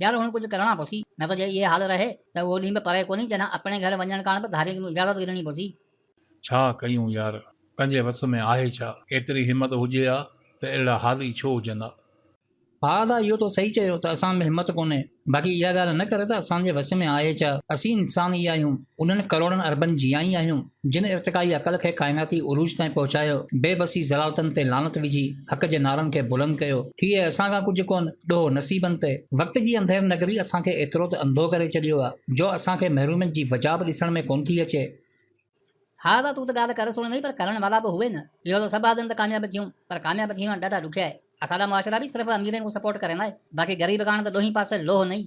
यार हुन कुछ करणा पवसी, न त जे इहे हाल रहे त उहो ॾींहुं बि परे कोन्हे जॾहिं अपने घर वञण कारण बि धारी इजाज़त ॾियणी पवसी। छा कयूं यार, पंहिंजे वस में आहे छा? एतिरी हिमत हुजे हा त अहिड़ा हाल ई छो हुजंदा। हा दा इहो तो सही चयो त असां में हिम्मत कोन्हे, बाक़ी इहा ॻाल्हि न करे त असांजे वस में आहे छा। असीं इंसान ई आहियूं, उन्हनि करोड़नि अरबनि जिया ई आहियूं जिन इर्तिकाई अकल खे काइनाती उरूज ताईं पहुचायो, बेबसी ज़लालतनि ते लानत विझी हक़ जे नारनि खे बुलंद कयो। थिए असां खां कुझु कोन, ॾोहो नसीबनि ते। वक़्त जी अंधेर नगरी असांखे एतिरो त अंधो करे छॾियो आहे जो असांखे महरूमनि जी वजह बि ॾिसण में कोन थी अचे। हा त तूं त ॻाल्हि करे सुणी पर करण वारा बि हुए न। इहो त सभु आदमी त कामयाबु थियूं, पर कामयाबु थी वञणु ॾाढा ॾुखिया आहे। असांजा मुआशरा बि सिर्फ़ु अमीरनि खे सपोर्ट करे न आहे, बाक़ी ग़रीब कान त ॾोहीं पासे लोह नहीं।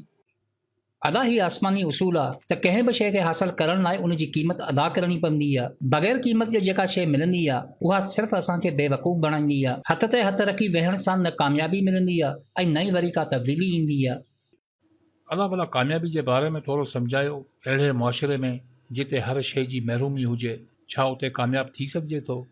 अदा ही आसमानी उसूल आहे त कंहिं बि शइ खे हासिल करण लाइ उन जी क़ीमत अदा करणी पवंदी आहे। बग़ैर क़ीमत जे जेका शइ मिलंदी आहे उहा सिर्फ़ु असांखे बेवकूफ़ बणाईंदी आहे। हथ ते हथ रखी वेहण सां न कामयाबी मिलंदी आहे ऐं न ई वरी का तब्दीली ईंदी आहे। अला भला कामयाबी जे बारे में थोरो सम्झायो। अहिड़े मुआशिरे में जिते हर शइ जी महरूमी हुजे, छा उते कामयाबु थी सघिजे थो?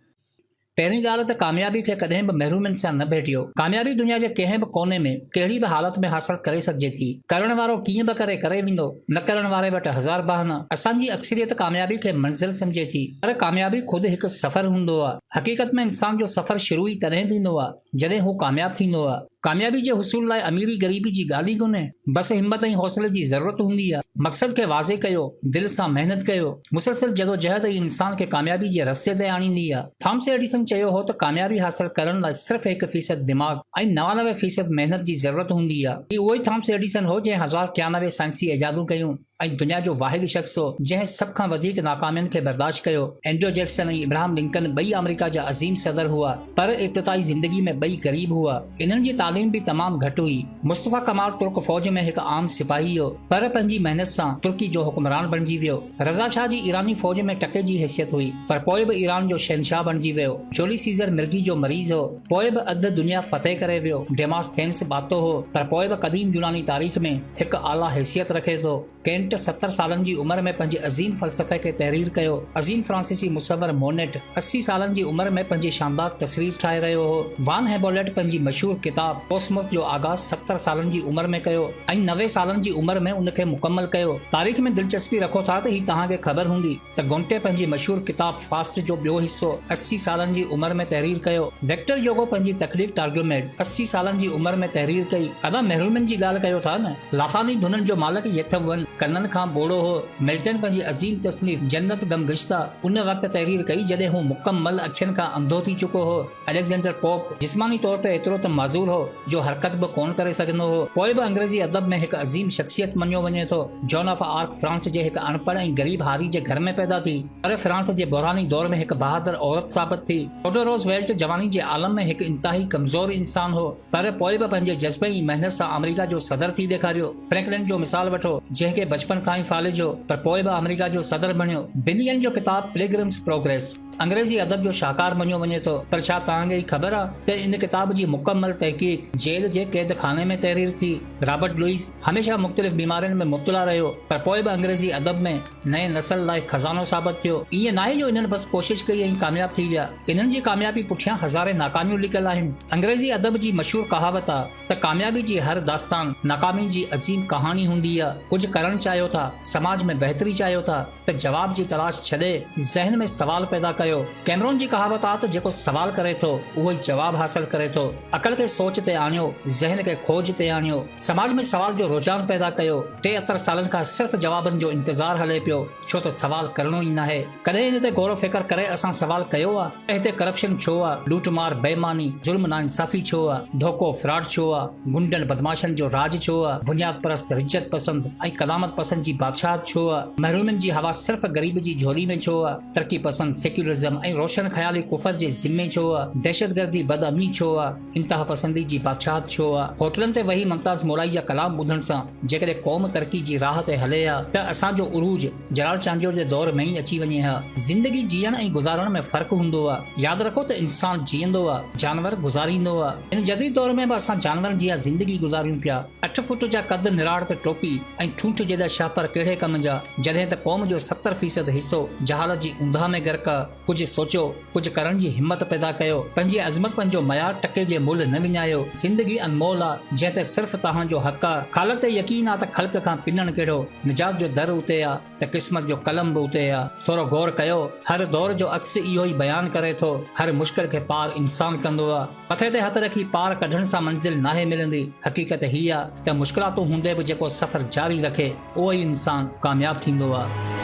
पहिरीं ॻाल्हि त कामयाबी खे कॾहिं बि महरूमनि सां न भेटियो। कामयाबी दुनिया जे कंहिं बि कोने में कहिड़ी बि हालत में हासिल करे सघिजे थी। करण वारो कीअं बि करे वेंदो, न करण वारे वटि हज़ार बहाना। असांजी अक्सरियत कामयाबी खे मंज़िल सम्झे थी, पर कामयाबी ख़ुदि हिकु सफ़र हूंदो आहे। हक़ीक़त में इंसान जो सफ़र शुरू ई तॾहिं थींदो आहे जॾहिं हू कामयाबु थींदो आहे। कामयाबी जे हुसूल लाइ अमीरी ग़रीबी जी ॻाल्हि ई कोन्हे, बसि हिम्मत ऐं हौसले जी ज़रूरत हूंदी आहे। मक़सद खे वाज़े कयो, दिलि सां महिनत कयो, मुसलसल जदोजहद ई इंसान खे कामयाबी जे रस्ते ते आणींदी आहे। थॉमस एडिसन चयो हो त कामयाबी हासिल करण लाइ सिर्फ़ु 1% दिमाग़ ऐं 99% महिनत जी ज़रूरत हूंदी आहे। उहो ई थॉमस एडिसन हो जंहिं 1091 साइंसी इजादूं कयूं ऐं दुनिया जो वाहिद शख़्स हो जंहिं सभ खां वधीक नाकामियुनि खे बर्दाश्त कयो। एंड्रयू जैक्सन ऐं इब्राहिम लिंकन ॿई अमेरिका जा अज़ीम सदर हुआ, पर इब्तिदाई ज़िंदगी में ॿई ग़रीब हुआ। इन्हनि जी तालीम भी तमामु घटि हुई। मुस्तफ़ा कमाल तुर्क फ़ौज में हिकु आम सिपाही हो, पर पंहिंजी महिनत सां तुर्की जो हुक्मरान बणिजी वियो। रज़ा शाह जी ईरानी फ़ौज में टके जी हैसियत हुई, पर पोइ बि ईरान जो शहनशाह बणिजी वियो। जूलियस सीज़र मिर्गी जो मरीज़ हो, पोइ बि अधु दुनिया फ़तेह करे वियो। डेमास्थेनस बातो हो, पर पोइ बि क़दीम यूनानी तारीख़ में हिकु आला हैसियत रखे थो। केंट 70 सालनि जी उमिरि में पंहिंजे अज़ीम फ़लसफ़े खे तहरीर कयो। अज़ीम फ्रांसीसी मुसवर मोनेट 80 सालनि जी उमिरि में पंहिंजी शानदार तस्वीर ठाहे रहियो हो। वान हेबोलेट पंहिंजी मशहूर किताब कोस्मोस जो आगाज़ 70 सालनि जी उमिरि में कयो ऐं 90 सालनि जी उमिरि में उनखे मुकमल कयो। तारीख़ में दिलचस्पी रखो था त ही तव्हांखे ख़बर हूंदी त गोंटे पंहिंजी मशहूर किताब फास्ट जो ॿियो हिसो 80 सालनि जी उमिरि में तहरीर कयो। विक्टर ह्यूगो पंहिंजी तख़लीक़ टार्गुमेंट 80 सालनि जी उमिरि में तहरीर कई। अदा महरूमनि जी ॻाल्हि कयो था न, लासानी धुननि जो मालिक येथवन कननि खां बोड़ो हो। मिल्टन पंहिंजी अज़ीम तसनीफ़ जन्नत गम गुश्ता उन वक़्तु तहरीर कई जॾहिं हू मुकम्मल अखियुनि खां अंधो थी चुको हो। अलेक्जेंडर पोप जिस्मानी तौर ते एतिरो त माज़ूर हो जो हरकत बि कोन करे सघंदो हो, पोइ बि अंग्रेज़ी अदब में हिकु अज़ीम शख़्सियत मञियो वञे थो। जॉन ऑफ आर्क फ्रांस जे हिकु अनपढ़ ऐं ग़रीब हारी जे घर में पैदा थी, पर फ्रांस जे बुरहानी दौर में हिकु बहादुर औरत साबित थी। थोडो रोज़वेल्ट जवानी जे आलम में हिकु इंतहाई कमज़ोर इंसान हो, पर पोइ बि पंहिंजे जज़्बे ऐं महिनत सां अमेरिका जो सदर थी ॾेखारियो। फ्रैंकलिन जो मिसाल वठो, जंहिंखे बचपन खां ई फालिजो, पर पोइ बि अमेरिका जो सदर बणियो। बिनियन जो किताब पिलग्रिम्स प्रोग्रेस अंग्रेज़ी अदब जो शाहकार मञियो वञे थो, पर छा तव्हांखे ख़बर आहे त इन किताब जी मुकम्मल तहक़ीक़ जेल जे क़ैद खाने में तहरीर थी। रॉबर्ट लुइस हमेशा मुख़्तलिफ़ बीमारियुनि में मुब्तला रहियो, पर पोइ बि अंग्रेज़ी अदब में नए नस्ल लाइ खज़ानो साबित थियो। ईअं नाहे जो इन्हनि बसि कोशिश कई ऐं कामयाब थी विया। इन्हनि जी कामयाबी पुठियां हज़ारे नाकामियूं लिकियल आहिनि। अंग्रेज़ी अदब जी मशहूर कहावत आहे त कामयाबी जी हर दास्तान नाकामी जी अज़ीम कहानी हूंदी आहे। कुझु करणु चाहियो था, समाज में बहितरी चाहियो था, त जवाब जी तलाश छॾे ज़हन में सवाल पैदा कयो। कैमरून जी कहावत आहे त जेको सवाल करे थो उहो ई जवाब हासिल करे थो। अकल खे सोच ते आणियो, ज़हन खे खोज ते आणियो, समाज में सवाल जो रुझान पैदा कयो। 73 सालनि खां सिर्फ़ जवाबनि जो इंतज़ार हले पियो, छो त सवाल करणो ई नाहे। कॾहिं इन ते गौर फ़िक्र करे असां सवाल कयो आहे त हिते करप्शन छो आहे, लूटमार बेईमानी ज़ुल्म नाइंसाफ़ी छो आहे, धोखो फ्रॉड छो आहे, गुंडनि बदमाशनि जो राज छो आहे, बुनियाद परस्त रिज्जत पसंद ऐं कलामत पसंद जी बादशाहत छो आहे, महरूमनि जी हवा सिर्फ़ ग़रीब जी झोली में छो आहे, तरक़ी पसंद सेक्युलरिज़म ऐं रोशन ख़याली कुफर जे ज़िम्मे छो आहे, दहशतगर्दी बदअमनी छो आहे, इंतहा पसंदी जी बादशाहत छो आहे। होटलनि ते वेही मुमताज़ मौलाई जा कलाम ॿुधण सां जेकॾहिं क़ौम तरक़ी जी राह ते हले हा त असांजो उरूज जलाल चांडियो जे दौर में ई अची वञे हा। ज़िंदगी जीअण ऐं गुज़ारण में फ़र्क़ु हूंदो आहे। यादि रखो त इंसान जीअंदो आहे, जानवर गुज़ारींदो आहे। इन जदीद दौर में बि असां जानवरनि जी ज़िंदगी गुज़ारियूं पिया। 8 फुट जा कद निराड़ ते टोपी ऐं ठूंठ पंहिंजे लाइ शाहपर कहिड़े कम जा, जॾहिं त क़ौम जो 70% हिसो जहालत जी ऊंधा में गर्क। कुझु सोचियो, कुझु करण जी हिम्मत पैदा कयो, पंहिंजी अज़मत पंहिंजो मयार टके जे मुल्ह न विञायो। ज़िंदगी अनमोल आहे जंहिं ते सिर्फ़ तव्हांजो हक़ आहे। ख़ालिक ते यकीन आहे त ख़ल्क़ खां पिनण कहिड़ो, निजात जो दर उते आहे त क़िस्मत जो कलम बि उते आहे। थोरो गौर कयो, हर दौर जो अक्स इहो ई बयान करे थो, हर मुश्किल खे पार इंसान कंदो आहे। पथे ते हथ रखी पार कढण सां मंज़िल नाहे मिलंदी। हक़ीक़त हीअ आहे त मुश्किलातूं हूंदे बि जेको सफ़र जारी रखे उहो ई इंसान कामयाब थींदो आहे।